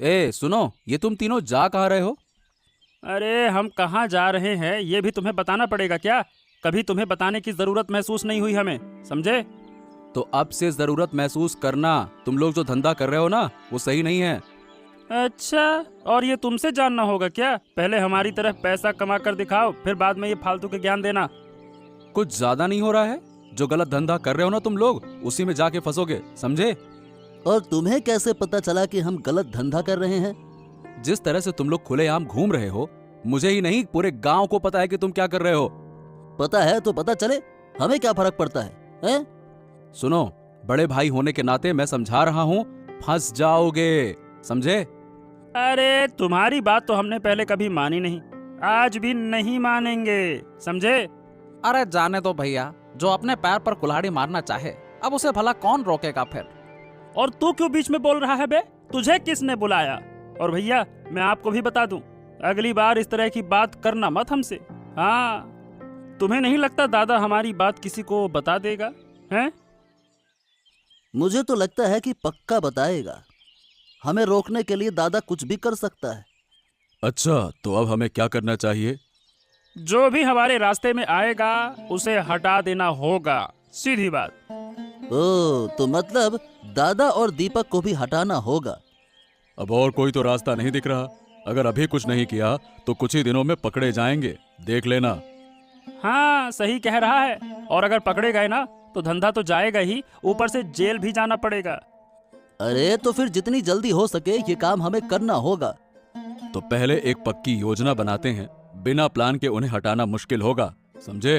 ए सुनो, ये तुम तीनों जा कहाँ रहे हो? अरे हम कहाँ जा रहे हैं ये भी तुम्हें बताना पड़ेगा क्या? कभी तुम्हें बताने की जरूरत महसूस नहीं हुई हमें, समझे? तो अब से जरूरत महसूस करना। तुम लोग जो धंधा कर रहे हो ना, वो सही नहीं है। अच्छा, और ये तुमसे जानना होगा क्या? पहले हमारी तरह पैसा कमा कर दिखाओ, फिर बाद में ये फालतू के ज्ञान देना। कुछ ज्यादा नहीं हो रहा है? जो गलत धंधा कर रहे हो ना तुम लोग, उसी में जाके फंसोगे, समझे? और तुम्हें कैसे पता चला कि हम गलत धंधा कर रहे हैं? जिस तरह से तुम लोग खुलेआम घूम रहे हो, मुझे ही नहीं पूरे गांव को पता है कि तुम क्या कर रहे हो। पता है तो पता चले, हमें क्या फर्क पड़ता है, हैं? सुनो, बड़े भाई होने के नाते मैं समझा रहा हूँ, फंस जाओगे, समझे? अरे तुम्हारी बात तो हमने पहले कभी मानी नहीं, आज भी नहीं मानेंगे, समझे? अरे जाने दो भैया, जो अपने पैर पर कुल्हाड़ी मारना चाहे, अब उसे भला कौन रोकेगा फिर। और तू क्यों बीच में बोल रहा है बे? तुझे किसने बुलाया? और भैया मैं आपको भी बता दूं, अगली बार इस तरह की बात करना मत हमसे। हाँ, तुम्हें नहीं लगता दादा हमारी बात किसी को बता देगा, हैं? मुझे तो लगता है कि पक्का बताएगा। हमें रोकने के लिए दादा कुछ भी कर सकता है। अच्छा, तो अब हमें क्या करना चाहिए? जो भी हमारे रास्ते में आएगा उसे हटा देना होगा, सीधी बात। ओ, तो मतलब दादा और दीपक को भी हटाना होगा। अब और कोई तो रास्ता नहीं दिख रहा। अगर अभी कुछ नहीं किया तो कुछ ही दिनों में पकड़े जाएंगे, देख लेना। हाँ सही कह रहा है, और अगर पकड़े गए ना तो धंधा तो जाएगा ही, ऊपर से जेल भी जाना पड़ेगा। अरे तो फिर जितनी जल्दी हो सके ये काम हमें करना होगा। तो पहले एक पक्की योजना बनाते हैं, बिना प्लान के उन्हें हटाना मुश्किल होगा, समझे?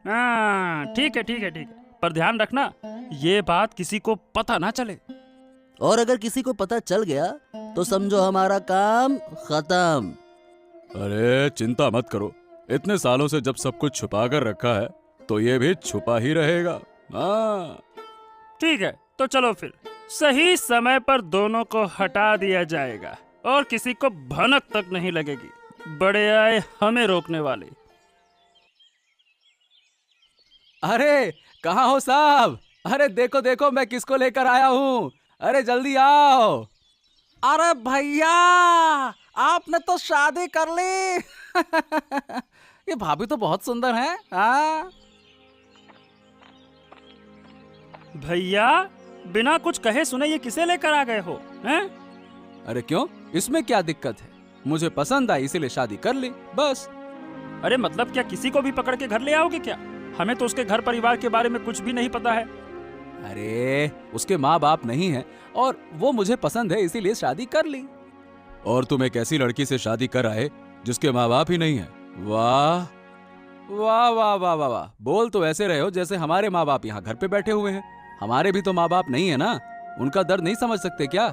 हाँ ठीक है ठीक है ठीक है, पर ध्यान रखना ये बात किसी को पता ना चले। और अगर किसी को पता चल गया तो समझो हमारा काम खत्म। अरे चिंता मत करो, इतने सालों से जब सब कुछ छुपा कर रखा है तो ये भी छुपा ही रहेगा। हाँ ठीक है, तो चलो फिर सही समय पर दोनों को हटा दिया जाएगा और किसी को भनक तक नहीं लगेगी। बड़े आए हमें रोकने वाले। अरे कहाँ हो साहब? अरे देखो देखो मैं किसको लेकर आया हूँ, अरे जल्दी आओ। अरे भैया, आपने तो शादी कर ली। ये भाभी तो बहुत सुंदर है। हाँ भैया बिना कुछ कहे सुने ये किसे लेकर आ गए हो, हैं? अरे क्यों, इसमें क्या दिक्कत है? मुझे पसंद आई इसीलिए शादी कर ली, बस। अरे मतलब क्या किसी को भी पकड़ के घर ले आओगे क्या? हमें तो उसके घर परिवार के बारे में कुछ भी नहीं पता है। अरे उसके माँ बाप नहीं है और वो मुझे पसंद है इसीलिए शादी कर ली। और तुम एक ऐसी लड़की से शादी कर आए जिसके माँ बाप ही नहीं है। वाह वाह वाह वाह वाह वाह, बोल तो ऐसे रहे हो जैसे हमारे माँ बाप यहाँ घर पे बैठे हुए हैं। हमारे भी तो माँ बाप नहीं है ना, उनका दर्द नहीं समझ सकते क्या?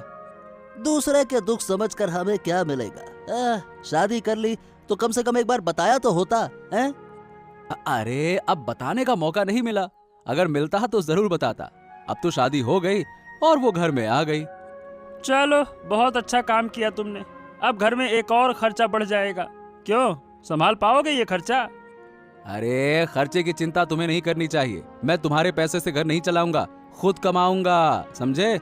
दूसरे के दुख समझकर हमें क्या मिलेगा? शादी कर ली तो कम से कम एक बार बताया तो होता है। अरे अब बताने का मौका नहीं मिला, अगर मिलता तो जरूर बताता। अब तो शादी हो गई और वो घर में आ गई। चलो बहुत अच्छा काम किया तुमने, अब घर में एक और खर्चा बढ़ जाएगा। क्यों, संभाल पाओगे ये खर्चा? अरे खर्चे की चिंता तुम्हें नहीं करनी चाहिए, मैं तुम्हारे पैसे से घर नहीं चलाऊंगा, खुद कमाऊंगा, समझे?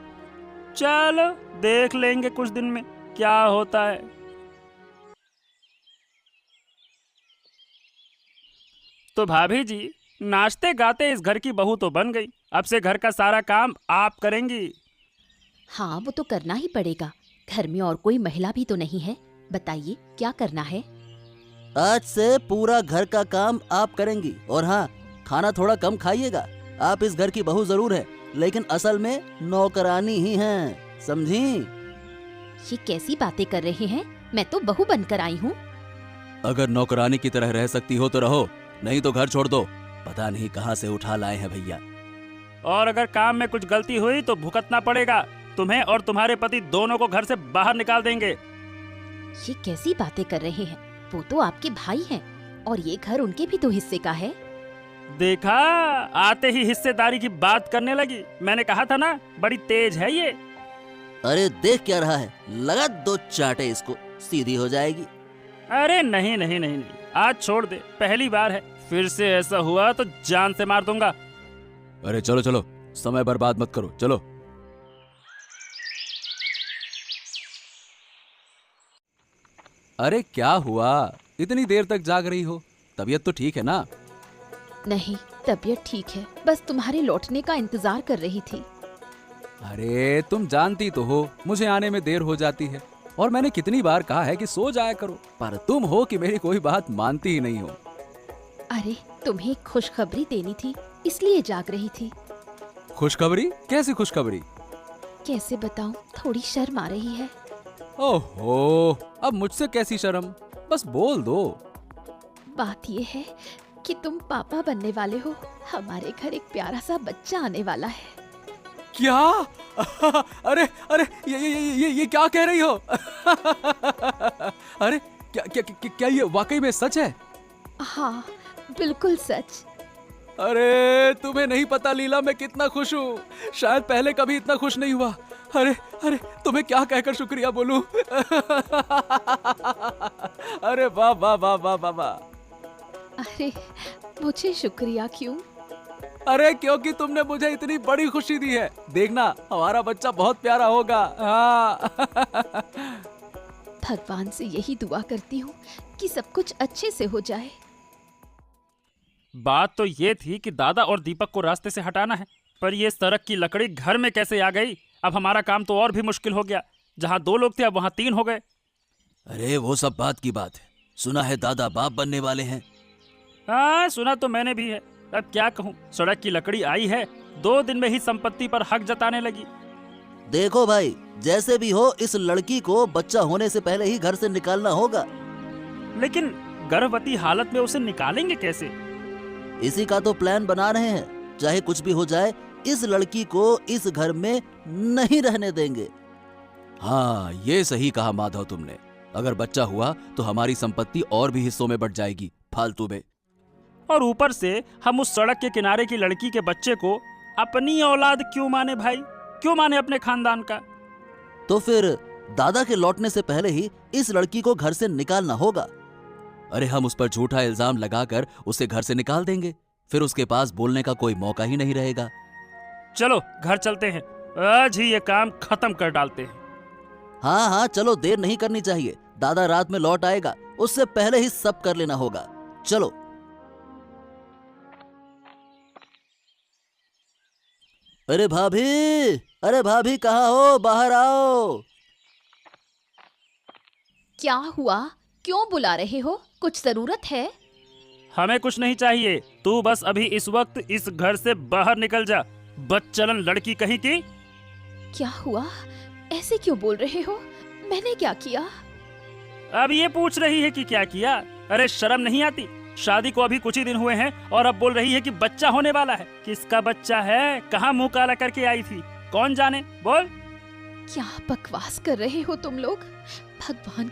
चलो देख लेंगे कुछ दिन में क्या होता है। तो भाभी जी, नाचते गाते इस घर की बहू तो बन गई, अब से घर का सारा काम आप करेंगी। हाँ वो तो करना ही पड़ेगा, घर में और कोई महिला भी तो नहीं है। बताइए क्या करना है? आज से पूरा घर का काम आप करेंगी। और हाँ, खाना थोड़ा कम खाइएगा। आप इस घर की बहू जरूर है लेकिन असल में नौकरानी ही हैं, समझी? ये कैसी बातें कर रहे हैं? मैं तो बहू बनकर आई हूँ। अगर नौकरानी की तरह रह सकती हो तो रहो, नहीं तो घर छोड़ दो। पता नहीं कहाँ से उठा लाए हैं भैया। और अगर काम में कुछ गलती हुई तो भुगतना पड़ेगा, तुम्हें और तुम्हारे पति दोनों को घर से बाहर निकाल देंगे। ये कैसी बातें कर रहे हैं? वो तो आपके भाई हैं और ये घर उनके भी तो हिस्से का है। देखा, आते ही हिस्सेदारी की बात करने लगी। मैंने कहा था ना, बड़ी तेज है ये। अरे देख क्या रहा है, लगा दो चाटे इसको, सीधी हो जाएगी। अरे नहीं नहीं नहीं नहीं, आज छोड़ दे, पहली बार है, फिर से ऐसा हुआ तो जान से मार दूंगा। अरे चलो चलो, समय बर्बाद मत करो, चलो। अरे क्या हुआ, इतनी देर तक जाग रही हो? तबीयत तो ठीक है ना? नहीं, तबीयत ठीक है, बस तुम्हारे लौटने का इंतजार कर रही थी। अरे तुम जानती तो हो मुझे आने में देर हो जाती है, और मैंने कितनी बार कहा है कि सो जाया करो, पर तुम हो कि मेरी कोई बात मानती ही नहीं हो। अरे तुम्हें एक खुशखबरी देनी थी, इसलिए जाग रही थी। खुशखबरी? कैसी खुशखबरी? कैसे बताऊं, थोड़ी शर्म आ रही है। ओहो, अब मुझसे कैसी शर्म, बस बोल दो। बात ये है कि तुम पापा बनने वाले हो। हमारे घर एक प्यारा सा बच्चा आने वाला है। क्या? अरे अरे ये क्या कह रही हो? अरे क्या ये वाकई में सच है? हाँ, बिल्कुल सच। अरे तुम्हें नहीं पता लीला, मैं कितना खुश हूँ, शायद पहले कभी इतना खुश नहीं हुआ। अरे अरे तुम्हें क्या कहकर शुक्रिया बोलूं? अरे वाह वाह वाह वाह वाह वाह। अरे मुझे शुक्रिया क्यों? अरे क्योंकि तुमने मुझे इतनी बड़ी खुशी दी है। देखना हमारा बच्चा बहुत प्यारा होगा। हाँ। भगवान से यही दुआ करती हूँ कि सब कुछ अच्छे से हो जाए। बात तो ये थी कि दादा और दीपक को रास्ते से हटाना है, पर ये सड़क की लकड़ी घर में कैसे आ गई? अब हमारा काम तो और भी मुश्किल हो गया। जहाँ 2 लोग थे अब वहाँ 3 हो गए। अरे वो सब बात की बात है, सुना है दादा बाप बनने वाले हैं। हाँ, सुना तो मैंने भी है। अब क्या कहूँ, सड़क की लकड़ी आई है, 2 दिन में ही संपत्ति पर हक जताने लगी। देखो भाई, जैसे भी हो इस लड़की को बच्चा होने से पहले ही घर से निकालना होगा। लेकिन गर्भवती हालत में उसे निकालेंगे कैसे? इसी का तो प्लान बना रहे हैं। चाहे कुछ भी हो जाए, इस लड़की को इस घर में नहीं रहने देंगे। हाँ, ये सही कहा माधव तुमने। अगर बच्चा हुआ तो हमारी संपत्ति और भी हिस्सों में बट जाएगी, फालतू में। और ऊपर से हम उस सड़क के किनारे की लड़की के बच्चे को अपनी औलाद क्यों माने भाई? क्यों माने अपने खानदान का? तो फिर दादा के लौटने से पहले ही इस लड़की को घर से निकालना होगा। अरे हम उस पर झूठा इल्जाम लगाकर उसे घर से निकाल देंगे, फिर उसके पास बोलने का कोई मौका ही नहीं रहेगा। चलो घर चलते हैं, आज ही ये काम खत्म कर डालते हैं। हाँ हाँ चलो, देर नहीं करनी चाहिए। दादा रात में लौट आएगा, उससे पहले ही सब कर लेना होगा। चलो। अरे भाभी कहाँ हो? बाहर आओ। क्या हुआ? क्यों बुला रहे हो? कुछ जरूरत है? हमें कुछ नहीं चाहिए, तू बस अभी इस वक्त इस घर से बाहर निकल जा। बदचलन लड़की कहीं की। क्या हुआ? ऐसे क्यों बोल रहे हो? मैंने क्या किया? अब ये पूछ रही है कि क्या किया? अरे शर्म नहीं आती? शादी को अभी कुछ ही दिन हुए हैं और अब बोल रही है कि बच्चा होने वाला है। किसका बच्चा है? कहाँ मुंह काला करके आई थी? कौन जाने? बोल। क्या बकवास कर रहे हो तुम लोग? भगवान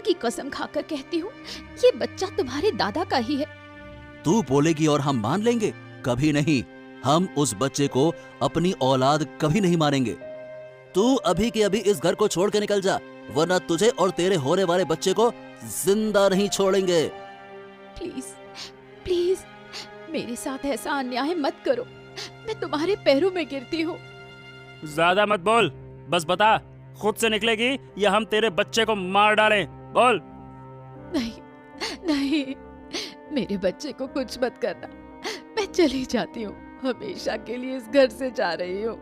की कसम खाकर कहती हूँ, ये बच्चा तुम्हारे दादा का ही है। तू बोलेगी और हम मान लेंगे? कभी नहीं। हम उस बच्चे को अपनी औलाद कभी नहीं मानेंगे। तू अभी के अभी इस घर को छोड़ के निकल जा, वरना तुझे और तेरे होने वाले बच्चे को जिंदा नहीं छोड़ेंगे। प्लीज प्लीज मेरे साथ ऐसा अन्याय मत करो, मैं तुम्हारे पैरों में गिरती हूँ। ज्यादा मत बोल, बस बता खुद से निकलेगी या हम तेरे बच्चे को मार डालें? बोल। नहीं, मेरे बच्चे को कुछ मत करना। मैं चली जाती हूँ, हमेशा के लिए इस घर से जा रही हूँ।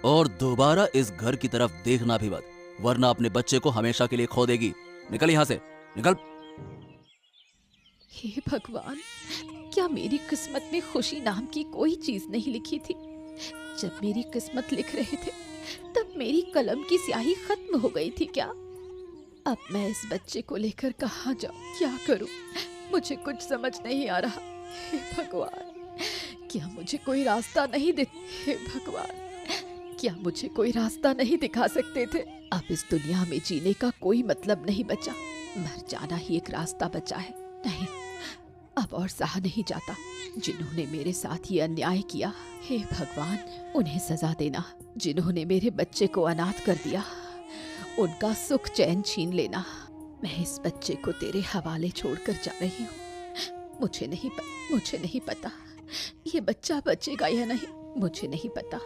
और दोबारा इस घर की तरफ देखना भी मत, वरना अपने बच्चे को हमेशा के लिए खो देगी। निकल यहाँ से, निकल। हे भगवान, क्या मेरी किस्मत में खुशी नाम की कोई चीज नहीं लिखी थी? जब मेरी किस्मत लिख रहे थे तब मेरी कलम की स्याही खत्म हो गई थी क्या? अब मैं इस बच्चे को लेकर कहाँ जाऊँ, क्या करूँ? मुझे कुछ समझ नहीं आ रहा। हे भगवान, क्या मुझे कोई रास्ता नहीं हे भगवान, क्या मुझे कोई रास्ता नहीं दिखा सकते थे? अब इस दुनिया में जीने का कोई मतलब नहीं बचा, मर जाना ही एक रास्ता बचा है। नहीं, अब और सहा नहीं जाता। जिन्होंने मेरे साथ ये अन्याय किया, हे भगवान उन्हें सजा देना। जिन्होंने मेरे बच्चे को अनाथ कर दिया, उनका सुख चैन छीन लेना। मैं इस बच्चे को तेरे हवाले छोड़कर जा रही हूँ। मुझे नहीं पता ये बच्चा बचेगा या नहीं। मुझे नहीं पता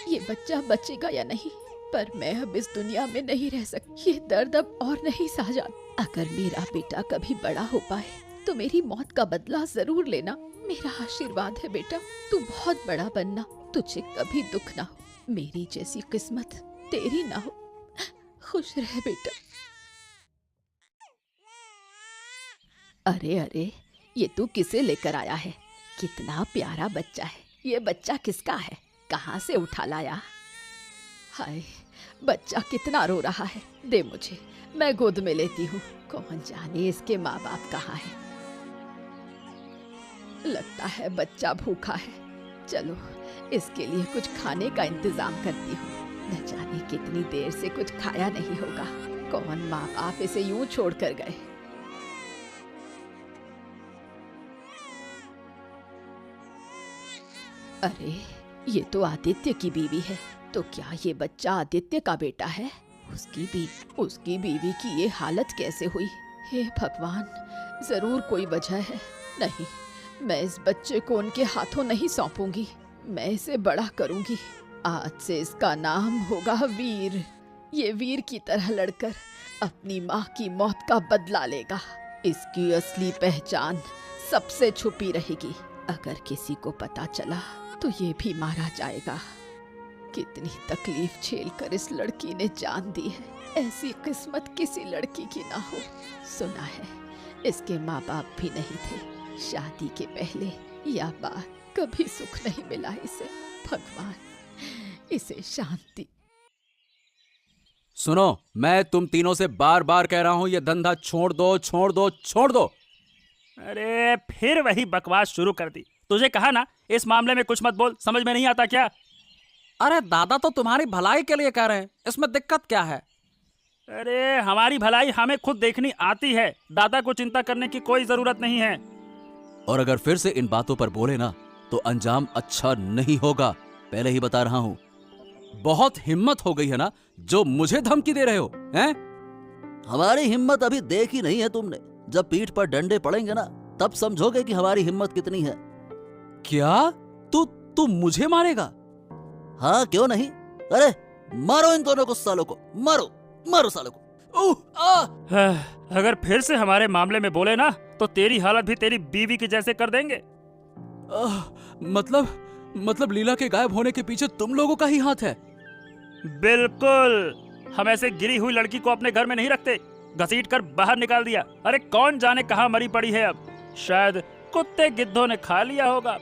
ये बच्चा बचेगा या नहीं। पर मैं अब इस दुनिया में नहीं रह सकती। ये दर्द अब और नहीं सहा जाता। अगर मेरा बेटा कभी बड़ा हो पाए तो मेरी मौत का बदला जरूर लेना। मेरा आशीर्वाद है बेटा, तू बहुत बड़ा बनना, तुझे कभी दुख ना हो, मेरी जैसी किस्मत तेरी ना हो। खुश रह बेटा। अरे अरे, ये तू किसे लेकर आया है? कितना प्यारा बच्चा है। ये बच्चा किसका है? कहाँ से उठा लाया? हाय, बच्चा कितना रो रहा है। दे मुझे, मैं गोद में लेती हूँ। कौन जाने इसके माँ बाप कहाँ हैं। लगता है बच्चा भूखा है। चलो, इसके लिए कुछ खाने का इंतजाम करती हूँ। न जाने कितनी देर से कुछ खाया नहीं होगा। कौन माँ बाप इसे यूं छोड़ कर गए। अरे, ये तो आदित्य की बीवी है। तो क्या ये बच्चा आदित्य का बेटा है? उसकी बीवी की ये हालत कैसे हुई? हे भगवान, जरूर कोई वजह है। नहीं, मैं इस बच्चे को उनके हाथों नहीं सौंपूंगी। मैं इसे बड़ा करूंगी। आज से इसका नाम होगा वीर। ये वीर की तरह लड़कर अपनी माँ की मौत का बदला लेगा। इसकी असली पहचान सबसे छुपी रहेगी। अगर किसी को पता चला तो ये भी मारा जाएगा। कितनी तकलीफ झेलकर इस लड़की ने जान दी है। ऐसी किस्मत किसी लड़की की ना हो। सुना है इसके माँ बाप भी नहीं थे। शादी के पहले या बाद कभी सुख नहीं मिला इसे। भगवान, इसे शांति। सुनो, मैं तुम तीनों से बार बार कह रहा हूं, ये धंधा छोड़ दो, छोड़ दो, छोड़ दो। अरे फिर वही बकवास शुरू कर दी। तुझे कहा ना, इस मामले में कुछ मत बोल। समझ में नहीं आता क्या? अरे दादा तो तुम्हारी भलाई के लिए कह रहे हैं, इसमें दिक्कत क्या है? अरे हमारी भलाई हमें खुद देखनी आती है। दादा को चिंता करने की कोई जरूरत नहीं है। और अगर फिर से इन बातों पर बोले ना तो अंजाम अच्छा नहीं होगा, पहले ही बता रहा हूँ। बहुत हिम्मत हो गई है ना, जो मुझे धमकी दे रहे हो हैं? हमारी हिम्मत अभी देखी नहीं है तुमने। जब पीठ पर डंडे पड़ेंगे ना, तब समझोगे कि हमारी हिम्मत कितनी है। क्या? तू मुझे मारेगा? हाँ, क्यों नहीं। अरे मारो इन दोनों को, सालों को मारो, मारो सालों को। अगर फिर से हमारे मामले में बोले ना तो तेरी हालत भी तेरी बीवी की जैसे कर देंगे। मतलब लीला के गायब होने के पीछे तुम लोगों का ही हाथ है? बिल्कुल। हम ऐसे गिरी हुई लड़की को अपने घर में नहीं रखते। घसीट कर बाहर निकाल दिया। अरे कौन जाने कहाँ मरी पड़ी है अब। शायद कुत्ते गिद्धों ने खा लिया होगा।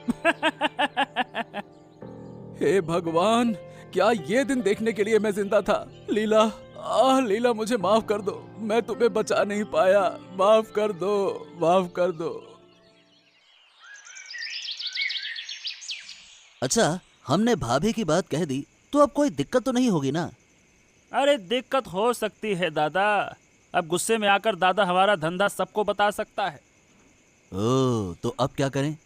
हे भगवान, क्या ये दिन देखने के लिए मैं जिंदा था? लीला, मुझे माफ कर दो। मैं तुम्हें बचा नहीं पाया। माफ कर दो, माफ कर दो। अच्छा, हमने भाभी की बात कह दी तो अब कोई दिक्कत तो नहीं होगी ना? अरे दिक्कत हो सकती है दादा। अब गुस्से में आकर दादा हमारा धंधा सबको बता सकता है। ओह, तो अब क्या करें?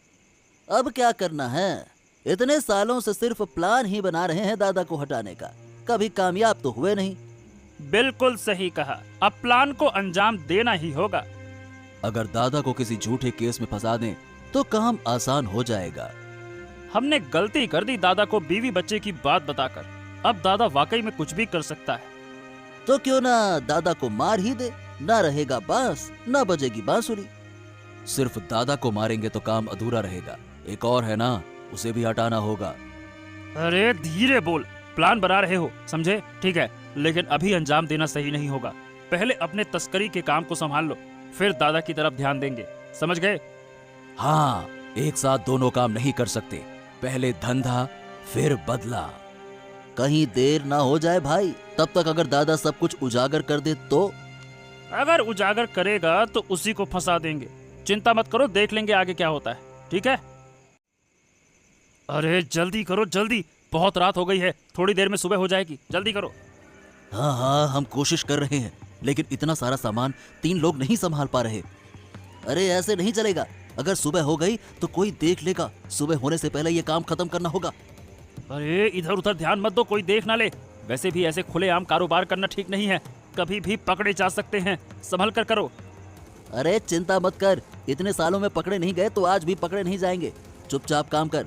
अब क्या करना है? इतने सालों से सिर्फ प्लान ही बना रहे हैं दादा को हटाने का, कभी कामयाब तो हुए नहीं। बिल्कुल सही कहा। अब प्लान को अंजाम देना ही होगा। अगर दादा को किसी झूठे केस में फंसा दें तो काम आसान हो जाएगा। हमने गलती कर दी दादा को बीवी बच्चे की बात बताकर। अब दादा वाकई में कुछ भी कर सकता है। तो क्यों ना दादा को मार ही दे। ना रहेगा बांस, ना बजेगी बांसुरी। सिर्फ दादा को मारेंगे तो काम अधूरा रहेगा। एक और है ना, उसे भी हटाना होगा। अरे धीरे बोल। प्लान बना रहे हो, समझे? ठीक है, लेकिन अभी अंजाम देना सही नहीं होगा। पहले अपने तस्करी के काम को संभाल लो, फिर दादा की तरफ ध्यान देंगे। समझ गए? हाँ, एक साथ दोनों काम नहीं कर सकते। पहले धंधा, फिर बदला। कहीं देर ना हो जाए भाई। तब तक अगर दादा सब कुछ उजागर कर दे तो? अगर उजागर करेगा तो उसी को फंसा देंगे। चिंता मत करो, देख लेंगे आगे क्या होता है। ठीक है? अरे जल्दी करो, जल्दी। बहुत रात हो गई है, थोड़ी देर में सुबह हो जाएगी। जल्दी करो। हाँ हाँ, हम कोशिश कर रहे हैं, लेकिन इतना सारा सामान 3 लोग नहीं संभाल पा रहे। अरे ऐसे नहीं चलेगा। अगर सुबह हो गई तो कोई देख लेगा। सुबह होने से पहले ये काम खत्म करना होगा। अरे इधर उधर ध्यान मत दो, कोई देख ना ले। वैसे भी ऐसे खुलेआम कारोबार करना ठीक नहीं है, कभी भी पकड़े जा सकते हैं। संभल कर करो। अरे चिंता मत कर, इतने सालों में पकड़े नहीं गए तो आज भी पकड़े नहीं जाएंगे। चुपचाप काम कर।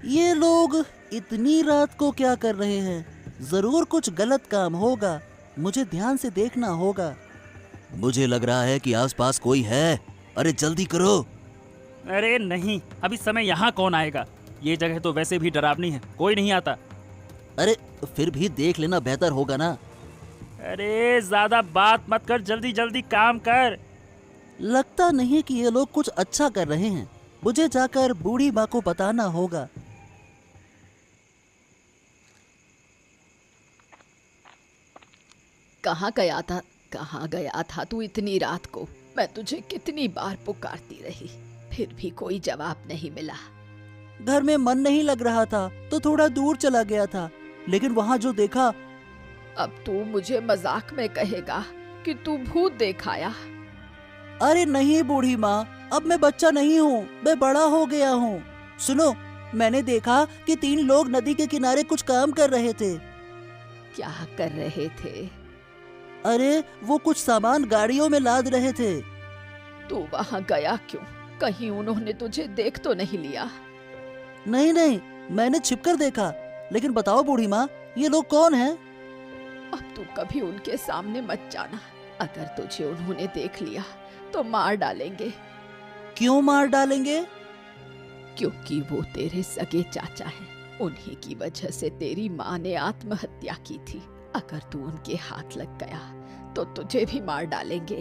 ये लोग इतनी रात को क्या कर रहे हैं? जरूर कुछ गलत काम होगा, मुझे ध्यान से देखना होगा। मुझे लग रहा है कि आसपास कोई है, अरे जल्दी करो। अरे नहीं, अभी समय यहाँ कौन आएगा? ये जगह तो वैसे भी डरावनी है, कोई नहीं आता। अरे फिर भी देख लेना बेहतर होगा ना। अरे ज्यादा बात मत कर, जल्दी जल्दी काम कर। लगता नहीं कि ये लोग कुछ अच्छा कर रहे हैं, मुझे जाकर बूढ़ी माँ को बताना होगा। कहाँ गया था तू इतनी रात को? मैं तुझे कितनी बार पुकारती रही, फिर भी कोई जवाब नहीं मिला। घर में मन नहीं लग रहा था तो थोड़ा दूर चला गया था, लेकिन वहाँ जो देखा। अब तू मुझे मजाक में कहेगा कि तू भूत देख आया? अरे नहीं बूढ़ी माँ, अब मैं बच्चा नहीं हूँ, मैं बड़ा हो गया हूँ। सुनो, मैंने देखा कि 3 लोग नदी के किनारे कुछ काम कर रहे थे। क्या कर रहे थे? अरे वो कुछ सामान गाड़ियों में लाद रहे थे। तू वहाँ गया क्यों? कहीं उन्होंने तुझे देख तो नहीं लिया? नहीं, मैंने छिपकर देखा। लेकिन बताओ बूढ़ी माँ, ये लोग कौन हैं? अब तू कभी उनके सामने मत जाना, अगर तुझे उन्होंने देख लिया तो मार डालेंगे। क्यों मार डालेंगे? क्योंकि वो तेरे सगे चाचा हैं। उन्हीं की वजह से तेरी माँ ने आत्महत्या की थी। अगर तू उनके हाथ लग गया तो तुझे भी मार डालेंगे।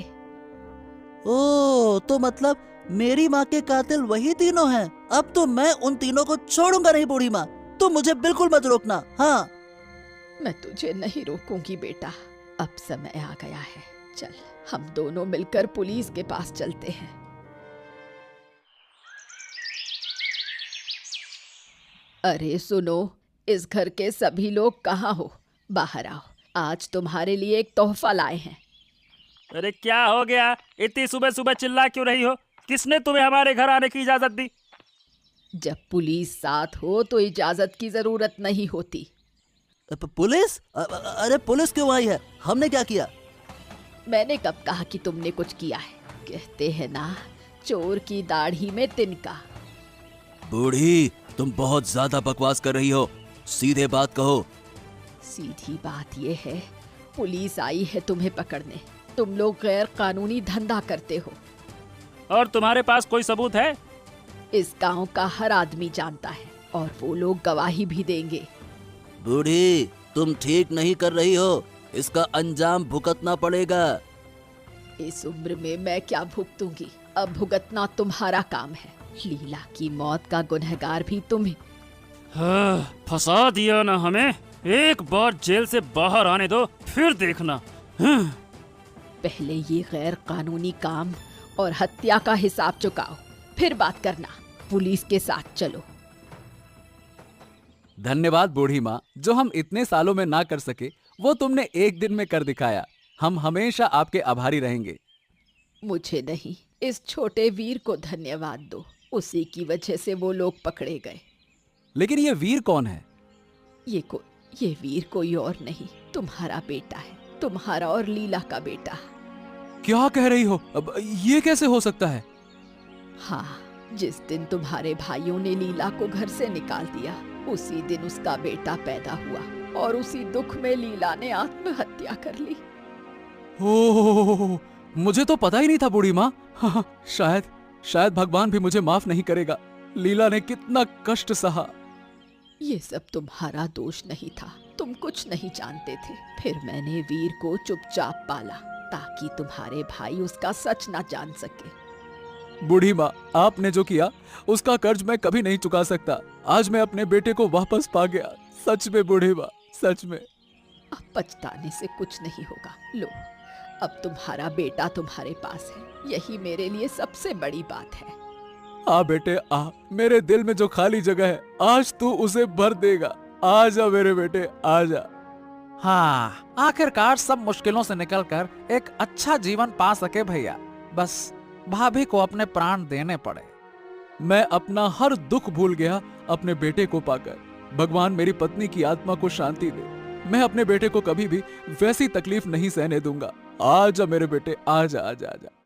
ओह, तो मतलब मेरी माँ के कातिल वही तीनों हैं। अब तो मैं उन तीनों को छोड़ूंगा नहीं बूढ़ी माँ, तुम मुझे बिल्कुल मत रोकना। हाँ, मैं तुझे नहीं रोकूंगी बेटा, अब समय आ गया है। चल, हम दोनों मिलकर पुलिस के पास चलते हैं। अरे सुनो, इस घर के सभी लोग कहाँ हो? बाहर आओ, आज तुम्हारे लिए एक तोहफा लाए हैं। अरे क्या हो गया? इतनी सुबह सुबह चिल्ला क्यों रही हो? किसने तुम्हें हमारे घर आने की इजाजत दी? जब पुलिस साथ हो तो इजाजत की जरूरत नहीं होती। पुलिस? अरे पुलिस क्यों आई है? हमने क्या किया? मैंने कब कहा कि तुमने कुछ किया है? कहते हैं ना, चोर की दाढ़ी में तिनका। बूढ़ी, तुम बहुत ज्यादा बकवास कर रही हो, सीधे बात कहो। सीधी बात ये है, पुलिस आई है तुम्हें पकड़ने। तुम लोग गैर कानूनी धंधा करते हो। और तुम्हारे पास कोई सबूत है? इस गांव का हर आदमी जानता है और वो लोग गवाही भी देंगे। बूढ़ी, तुम ठीक नहीं कर रही हो, इसका अंजाम भुगतना पड़ेगा। इस उम्र में मैं क्या भुगतूंगी? अब भुगतना तुम्हारा काम है। लीला की मौत का गुनहगार भी तुम ही। फंसा दिया ना हमें। एक बार जेल से बाहर आने दो, फिर देखना। पहले ये गैर कानूनी काम और हत्या का हिसाब चुकाओ, फिर बात करना। पुलिस के साथ चलो। धन्यवाद बूढ़ी माँ, जो हम इतने सालों में ना कर सके वो तुमने एक दिन में कर दिखाया। हम हमेशा आपके आभारी रहेंगे। मुझे नहीं, इस छोटे वीर को धन्यवाद दो। उसी की वजह से वो लोग पकड़े गए। लेकिन ये वीर कौन है? ये वीर कोई और नहीं, तुम्हारा बेटा है। तुम्हारा और लीला का बेटा। क्या कह रही हो? अब ये कैसे हो सकता है? हाँ, जिस दिन तुम्हारे भाइयों ने लीला को घर से निकाल दिया, उसी दिन उसका बेटा पैदा हुआ और उसी दुख में लीला ने आत्महत्या कर ली। ओह, मुझे तो पता ही नहीं था बूढ़ी माँ। हाँ, शायद भगवान भी मुझे माफ नहीं करेगा। लीला ने कितना कष्ट सहा। ये सब तुम्हारा दोष नहीं था, तुम कुछ नहीं जानते थे। फिर मैंने वीर को चुपचाप पाला ताकि तुम्हारे भाई उसका सच ना जान सके। बूढ़ी माँ, आपने जो किया उसका कर्ज मैं कभी नहीं चुका सकता। आज मैं अपने बेटे को वापस पा गया। सच में बूढ़ी माँ, सच में। अब पछताने से कुछ नहीं होगा। लो, अब तुम्हारा बेटा तुम्हारे पास है, यही मेरे लिए सबसे बड़ी बात है। आ बेटे आ, मेरे दिल में जो खाली जगह है आज तू उसे भर देगा। आ जा मेरे बेटे, आ जा। हाँ, आखिरकार सब मुश्किलों से निकलकर एक अच्छा जीवन पा सके भैया। बस भाभी को अपने प्राण देने पड़े। मैं अपना हर दुख भूल गया अपने बेटे को पाकर। भगवान मेरी पत्नी की आत्मा को शांति दे। मैं अपने बेटे को कभी भी वैसी तकलीफ नहीं सहने दूंगा। आजा मेरे बेटे, आजा आजा आजा।